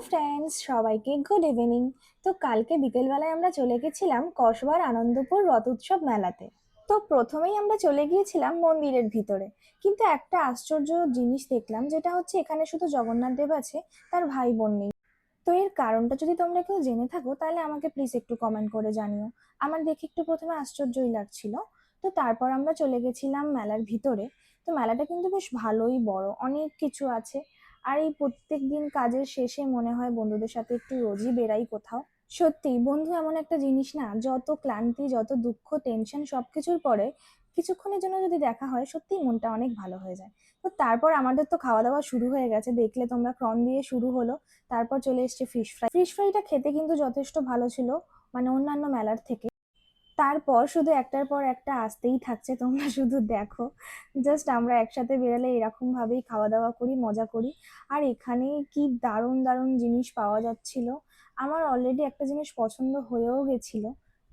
Friends, সবাইকে good evening. তো কালকে বিকেলবেলায় আমরা চলে গেছিলাম কসবার আনন্দপুর রথ উৎসব মেলাতে। তো প্রথমেই আমরা চলে গিয়েছিলাম মন্দিরের ভিতরে, কিন্তু একটা আশ্চর্য জিনিস দেখলাম, যেটা হচ্ছে এখানে শুধু জগন্নাথ দেব আছে, তার ভাই বোন নেই। তো এর কারণটা যদি তোমরা কেউ জেনে থাকো তাহলে আমাকে প্লিজ একটু কমেন্ট করে জানিও। আমার দেখে একটু প্রথমে আশ্চর্যই লাগছিল। তো তারপর আমরা চলে গেছিলাম মেলার ভিতরে। তো মেলাটা কিন্তু বেশ ভালোই বড়, অনেক কিছু আছে। আর এই প্রত্যেক দিন কাজের শেষে মনে হয় বন্ধুদের সাথে একটু রোজই বেরাই কোথাও। সত্যি বন্ধু এমন একটা জিনিস না, যত ক্লান্তি যত দুঃখ টেনশন সবকিছুর পরে কিছুক্ষণের জন্য যদি দেখা হয় সত্যিই মনটা অনেক ভালো হয়ে যায়। তো তারপর আমাদের তো খাওয়া দাওয়া শুরু হয়ে গেছে, দেখলে তোমরা, ক্রম দিয়ে শুরু হলো। তারপর চলে এসছে ফিশ ফ্রাই। ফিশ ফ্রাইটা খেতে কিন্তু যথেষ্ট ভালো ছিল, মানে অন্যান্য মেলার থেকে। তারপর শুধু একটার পর একটা আসতেই থাকছে, তোমরা শুধু দেখো। জাস্ট আমরা একসাথে বেরালে এরকম ভাবেই খাওয়া দাওয়া করি, মজা করি। আর এখানে কি দারুণ দারুণ জিনিস পাওয়া যাচ্ছিল। আমার অলরেডি একটা জিনিস পছন্দ হয়েও গেছিল।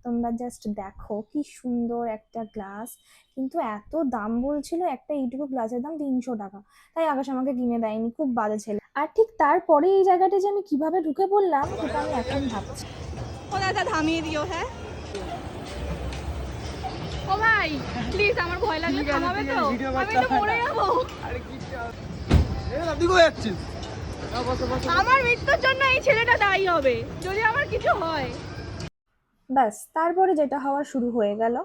তোমরা জাস্ট দেখো কি সুন্দর একটা গ্লাস, কিন্তু এত দাম বলছিল, একটা এইটুকু গ্লাসের দাম 300 টাকা। তাই আকাশ আমাকে কিনে দেয়নি, খুব বাজে ছেলে। আর ঠিক তারপরে এই জায়গাটা যে আমি কিভাবে ঢুকে পড়লাম সেটা আমি এখন ভাবছি। ওটা থামিয়ে দিও। হ্যাঁ ও ভাই, প্লিজ, আমার ভয় লাগলে থামাবে তো, আমি তো মরে যাবো। আমার মৃত্যুর জন্য এই ছেলেটা দায়ী হবে যদি আমার কিছু হয়। ব্যাস, তারপরে যেটা হওয়ার শুরু হয়ে গেল।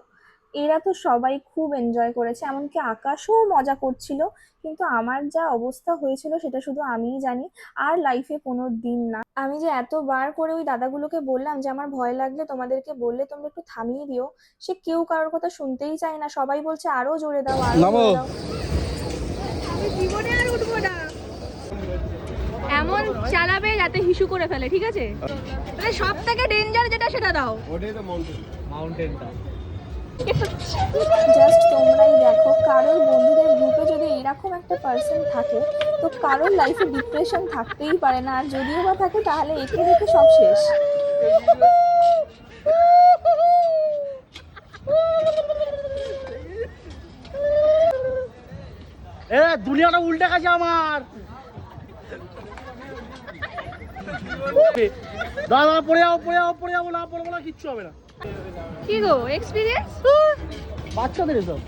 এরা তো সবাই খুব এনজয় করেছে, এমনকি আকাশও মজা করছিল। কিন্তু আমার যা অবস্থা হয়েছিল সেটা শুধু আমিই জানি। আর লাইফে কোনো দিন না, আমি যে এতবার করে ওই দাদাগুলোকে বললাম যে আমার ভয় লাগলে তোমাদেরকে বললে তোমরা একটু থামিয়ে দিও, সে কেউ কারোর কথা শুনতেই চায় না। সবাই বলছে আরো জোরে দাও, আরো জোরে দাও। আমি জীবনে আর উঠবো না। এমন চালাবে যাতে হিসু করে ফেলে, ঠিক আছে? মানে সব থেকে ডেঞ্জার যেটা সেটা দাও। ওটাই তো মাউন্টেনটা। জাস্ট তোমরাই দেখো, কারোর বন্ধুদের গ্রুপে যদি এরকম একটা পার্সন থাকে, তো কারোর লাইফে ডিপ্রেশন থাকতেই পারে না। আর যদিও বা থাকে তাহলে একে দেখে সব শেষ। দুনিয়াটা উল্টে গেছে আমার। দাদা পড়ে যাও, পড়ে যাও, পড়ে যাবো, না পড়বো না, কিচ্ছু হবে না। কি গো, এক্সপিরিয়েন্স? বাচ্চাদের এসব।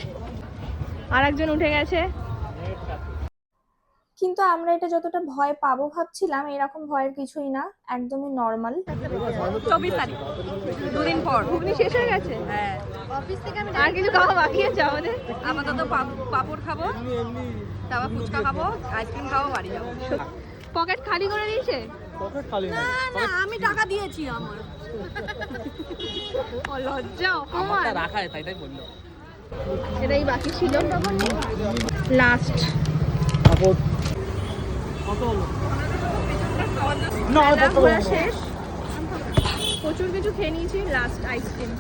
আর একজন উঠে গেছে। কিন্তু আমরা এটা যতটা ভয় পাবো ভাবছিলাম, এরকম ভয়ের কিছুই না, একদমই নর্মাল। 24 তারিখ, দুদিন পর ঘুগনি শেষ হয়ে গেছে। হ্যাঁ, অফিস থেকে আমি আর কিছু খাওয়া বাকি আছে আমাদের। আপাতত পাপড় খাবো, তারপর ফুচকা খাবো, আইসক্রিম খাবো, বাড়ি যাবো। পকেট খালি করে দিয়েছে? পকেট খালি না, না, আমি টাকা দিয়েছি আমার। ও লজ্জা, অপমান। রাখায় তাই বললো। এটাই বাকি ছিল, লাস্ট। কত হলো? ঘোরা শেষ, প্রচুর কিছু খেয়ে নিয়েছি, লাস্ট আইসক্রিম।